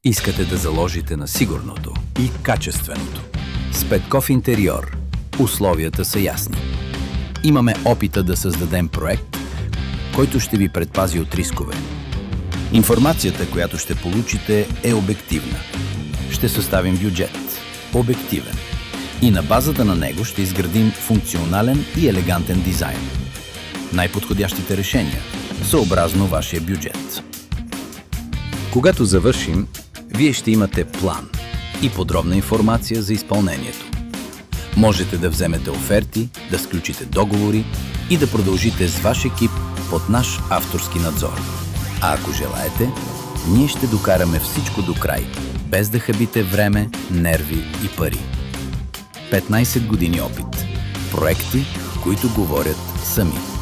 Искате да заложите на сигурното и качественото. С Петков Интериор условията са ясни. Имаме опита да създадем проект, който ще ви предпази от рискове. Информацията, която ще получите, е обективна. Ще съставим бюджет. Обективен. И на базата на него ще изградим функционален и елегантен дизайн. Най-подходящите решения, съобразно вашия бюджет. Когато завършим, вие ще имате план и подробна информация за изпълнението. Можете да вземете оферти, да сключите договори и да продължите с ваш екип под наш авторски надзор. А ако желаете, ние ще докараме всичко до край, без да хабите време, нерви и пари. 15 години опит. Проекти, които говорят сами.